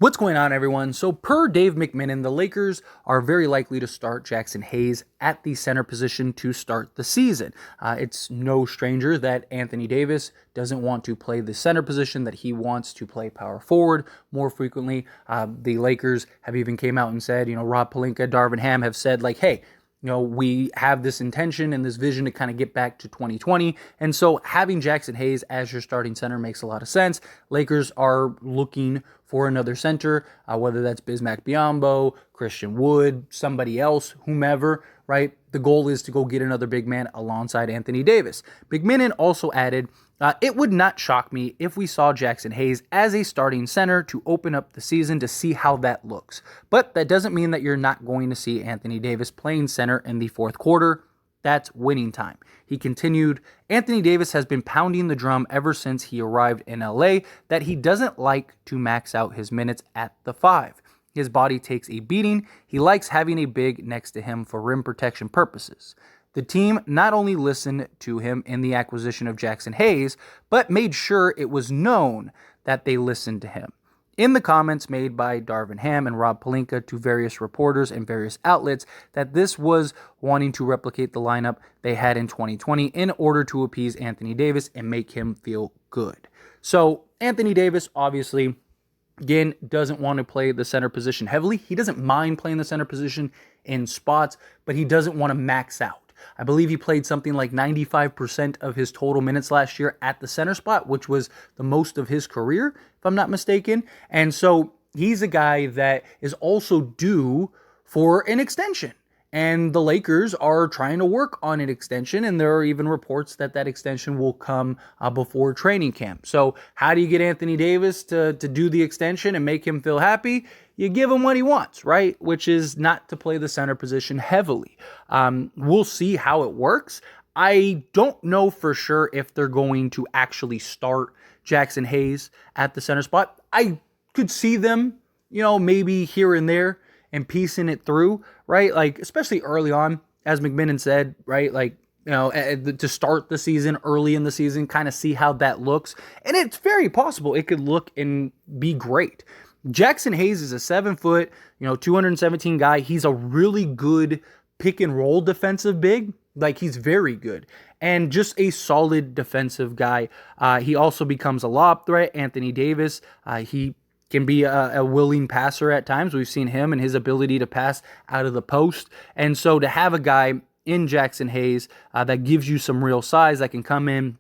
What's going on, everyone? So per Dave McMillan, the Lakers are very likely to start Jaxson Hayes at the center position to start the season. It's no stranger that Anthony Davis doesn't want to play the center position, that he wants to play power forward more frequently. The Lakers have even came out and said, Rob Pelinka, Darvin Ham have said like, hey, we have this intention and this vision to kind of get back to 2020. And so having Jaxson Hayes as your starting center makes a lot of sense. Lakers are looking for another center, whether that's Bismack Biyombo, Christian Wood, somebody else, whomever, right? The goal is to go get another big man alongside Anthony Davis. McMillan also added, it would not shock me if we saw Jaxson Hayes as a starting center to open up the season to see how that looks. But that doesn't mean that you're not going to see Anthony Davis playing center in the fourth quarter. That's winning time. He continued, Anthony Davis has been pounding the drum ever since he arrived in LA that he doesn't like to max out his minutes at the 5. His body takes a beating. He likes having a big next to him for rim protection purposes. The team not only listened to him in the acquisition of Jaxson Hayes, but made sure it was known that they listened to him. In the comments made by Darvin Ham and Rob Pelinka to various reporters and various outlets, that this was wanting to replicate the lineup they had in 2020 in order to appease Anthony Davis and make him feel good. So Anthony Davis, obviously, again, doesn't want to play the center position heavily. He doesn't mind playing the center position in spots, but he doesn't want to max out. I believe he played something like 95% of his total minutes last year at the center spot, which was the most of his career, if I'm not mistaken. And so he's a guy that is also due for an extension. And the Lakers are trying to work on an extension, and there are even reports that that extension will come before training camp. So how do you get Anthony Davis to do the extension and make him feel happy? You give him what he wants, right? Which is not to play the center position heavily. We'll see how it works. I don't know for sure if they're going to actually start Jaxson Hayes at the center spot. I could see them, maybe here and there and piecing it through, right? Like, especially early on, as McMillan said, right? Like, to start the season, early in the season, kind of see how that looks. And it's very possible it could look and be great. Jaxson Hayes is a 7-foot, 217 guy. He's a really good pick and roll defensive big. Like, he's very good. And just a solid defensive guy. He also becomes a lob threat. Anthony Davis, he can be a willing passer at times. We've seen him and his ability to pass out of the post. And so to have a guy in Jaxson Hayes that gives you some real size, that can come in,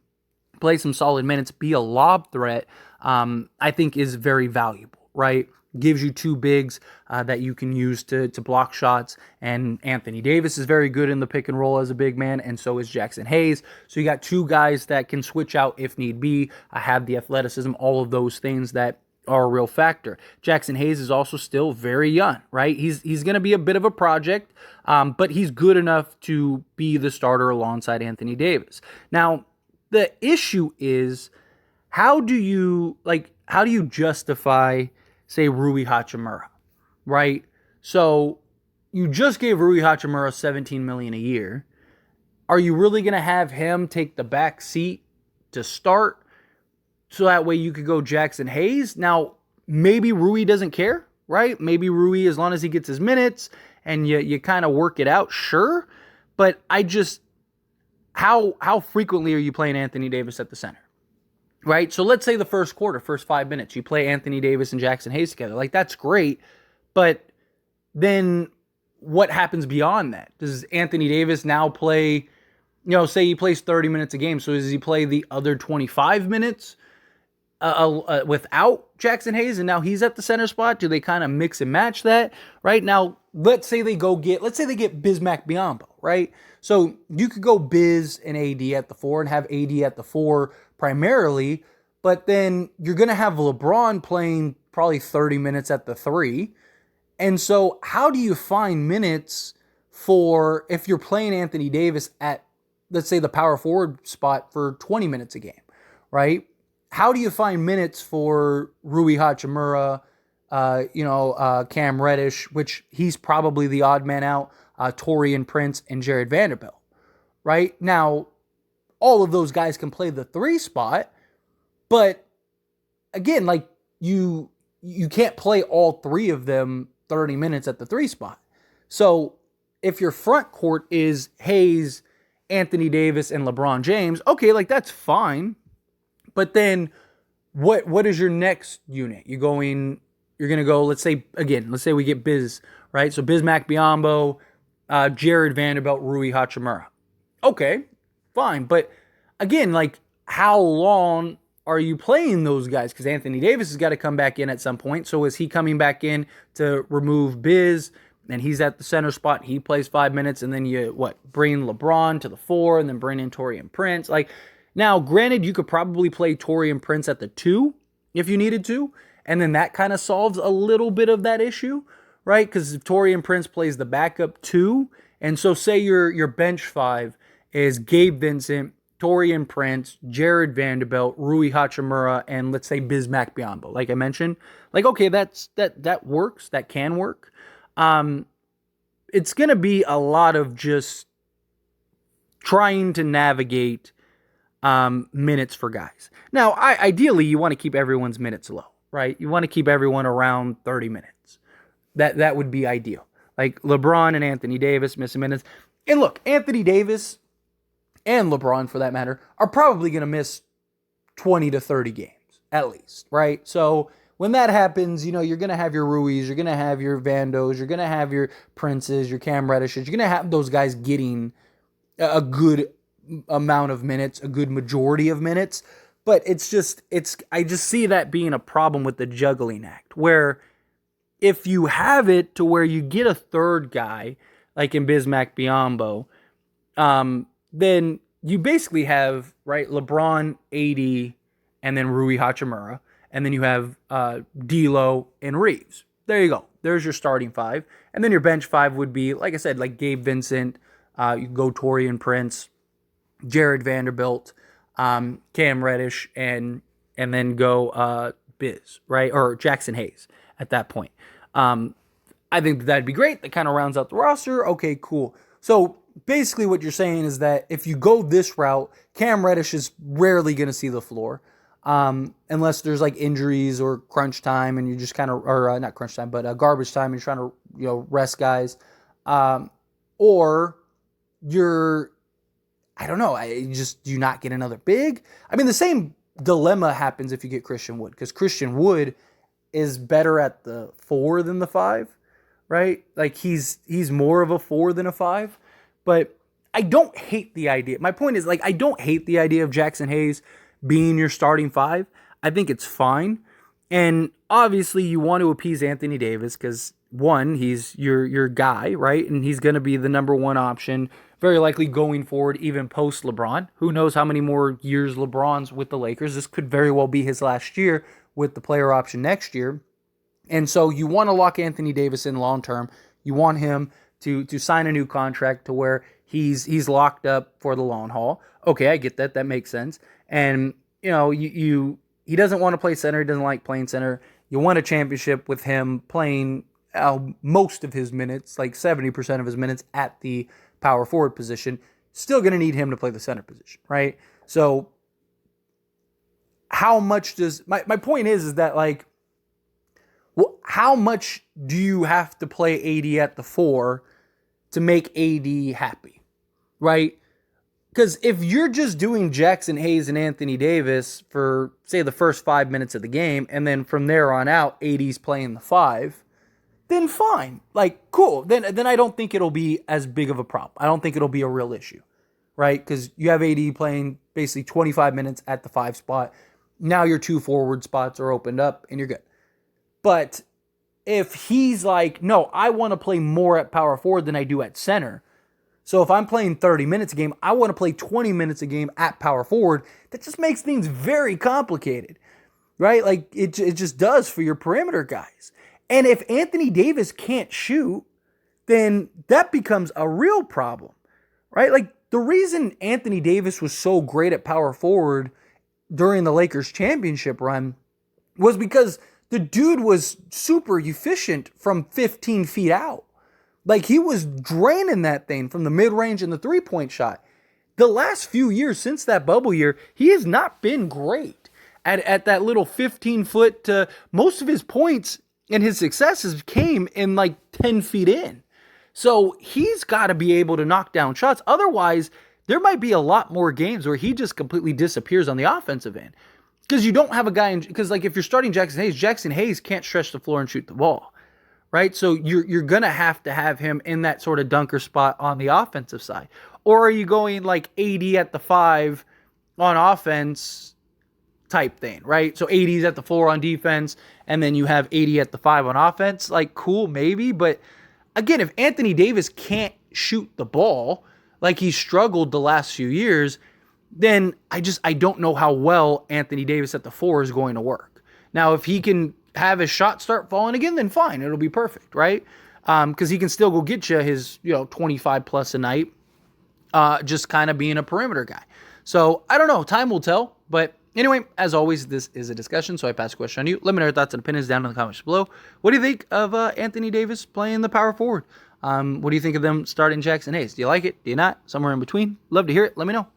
play some solid minutes, be a lob threat, I think is very valuable, right? Gives you two bigs that you can use to block shots. And Anthony Davis is very good in the pick and roll as a big man, and so is Jaxson Hayes. So you got two guys that can switch out if need be, have the athleticism, all of those things that are a real factor. Jaxson Hayes is also still very young, right? He's going to be a bit of a project, but he's good enough to be the starter alongside Anthony Davis. Now, the issue is, how do you justify, say, Rui Hachimura, right? So you just gave Rui Hachimura $17 million a year. Are you really going to have him take the back seat to start? So that way you could go Jaxson Hayes. Now, maybe Rui doesn't care, right? Maybe Rui, as long as he gets his minutes and you kind of work it out, sure. But how frequently are you playing Anthony Davis at the center? Right? So let's say the first quarter, first 5 minutes, you play Anthony Davis and Jaxson Hayes together. Like, that's great. But then what happens beyond that? Does Anthony Davis now play, say he plays 30 minutes a game. So does he play the other 25 minutes without Jaxson Hayes, and now he's at the center spot? Do they kind of mix and match that? Right? Now, let's say they get Bismack Biyombo, right? So you could go Biz and AD at the 4 and have AD at the 4 primarily, but then you're going to have LeBron playing probably 30 minutes at the 3. And so how do you find minutes for, if you're playing Anthony Davis at, let's say, the power forward spot for 20 minutes a game, right? How do you find minutes for Rui Hachimura, Cam Reddish, which he's probably the odd man out, Taurean Prince, and Jared Vanderbilt, right? Now, all of those guys can play the 3 spot, but again, like, you you can't play all three of them 30 minutes at the three spot. So if your front court is Hayes, Anthony Davis, and LeBron James, okay, like that's fine. But then what is your next unit? You're going to go, let's say we get Biz, right? So Bismack Biyombo, Jared Vanderbilt, Rui Hachimura. Okay, fine. But again, like how long are you playing those guys? Because Anthony Davis has got to come back in at some point. So is he coming back in to remove Biz? And he's at the center spot. He plays 5 minutes, and then you bring LeBron to the 4, and then bring in Taurean Prince. Like now, granted, you could probably play Taurean Prince at the 2 if you needed to, and then that kind of solves a little bit of that issue, right? Because if Taurean Prince plays the backup 2, and so say your bench 5 is Gabe Vincent, Taurean Prince, Jared Vanderbilt, Rui Hachimura, and let's say Bismack Biyombo. Like I mentioned, like okay, that works. That can work. It's going to be a lot of just trying to navigate minutes for guys. Now, ideally, you want to keep everyone's minutes low, right? You want to keep everyone around 30 minutes. That would be ideal. Like LeBron and Anthony Davis missing minutes. And look, Anthony Davis and LeBron, for that matter, are probably going to miss 20 to 30 games, at least, right? So when that happens, you're going to have your Ruiz, you're going to have your Vandos, you're going to have your Princes, your Cam Reddishes, you're going to have those guys getting a good amount of minutes, a good majority of minutes. But I just see that being a problem with the juggling act, where if you have it to where you get a third guy, like in Bismack Biyombo, then you basically have, right, LeBron, AD, and then Rui Hachimura. And then you have D'Lo and Reeves. There you go. There's your starting 5. And then your bench 5 would be, like I said, like Gabe Vincent, you go Taurean Prince, Jared Vanderbilt, Cam Reddish, and then go Biz, right? Or Jaxson Hayes at that point. I think that'd be great. That kind of rounds out the roster. Okay, cool. So basically what you're saying is that if you go this route, Cam Reddish is rarely going to see the floor. Unless there's like injuries or crunch time and you just kind of, or not crunch time, but garbage time and you're trying to, rest guys. Or you're, I don't know, do you not get another big? I mean, the same dilemma happens if you get Christian Wood, because Christian Wood is better at the 4 than the 5, right? Like he's more of a 4 than a 5, but I don't hate the idea. My point is, like, I don't hate the idea of Jaxson Hayes being your starting 5. I think it's fine. And obviously you want to appease Anthony Davis because, one, he's your guy, right? And he's going to be the number 1 option, very likely going forward, even post LeBron. Who knows how many more years LeBron's with the Lakers. This could very well be his last year with the player option next year. And so you want to lock Anthony Davis in long term. You want him to sign a new contract to where he's locked up for the long haul. Okay, I get that. That makes sense. And, he doesn't want to play center. He doesn't like playing center. You want a championship with him playing most of his minutes, like 70% of his minutes at the power forward position. Still going to need him to play the center position, right? So how much does... My point is that, like, how much do you have to play AD at the 4 to make AD happy, right? Because if you're just doing Jaxson Hayes and Anthony Davis for, say, the first 5 minutes of the game, and then from there on out, AD's playing the 5, then fine. Like, cool. Then I don't think it'll be as big of a problem. I don't think it'll be a real issue, right? Because you have AD playing basically 25 minutes at the 5 spot. Now your 2 forward spots are opened up, and you're good. But if he's like, no, I want to play more at power forward than I do at center. So if I'm playing 30 minutes a game, I want to play 20 minutes a game at power forward. That just makes things very complicated, right? Like it just does for your perimeter guys. And if Anthony Davis can't shoot, then that becomes a real problem, right? Like the reason Anthony Davis was so great at power forward during the Lakers championship run was because the dude was super efficient from 15 feet out. Like, he was draining that thing from the mid-range and the three-point shot. The last few years since that bubble year, he has not been great at that little 15-foot. Most of his points and his successes came in like 10 feet in. So he's got to be able to knock down shots. Otherwise, there might be a lot more games where he just completely disappears on the offensive end. Because you don't have a guy, because like if you're starting Jaxson Hayes can't stretch the floor and shoot the ball, right? So you're going to have him in that sort of dunker spot on the offensive side. Or are you going like 80 at the 5 on offense type thing, right? So 80s at the 4 on defense, and then you have 80 at the 5 on offense. Like, cool, maybe. But again, if Anthony Davis can't shoot the ball like he's struggled the last few years, then I don't know how well Anthony Davis at the 4 is going to work. Now, if he can have his shot start falling again, then fine. It'll be perfect, right? Because he can still go get you his 25 plus a night, just kind of being a perimeter guy. So I don't know. Time will tell. But anyway, as always, this is a discussion, so I pass the question on you. Let me know your thoughts and opinions down in the comments below. What do you think of Anthony Davis playing the power forward? What do you think of them starting Jaxson Hayes? Do you like it? Do you not? Somewhere in between? Love to hear it. Let me know.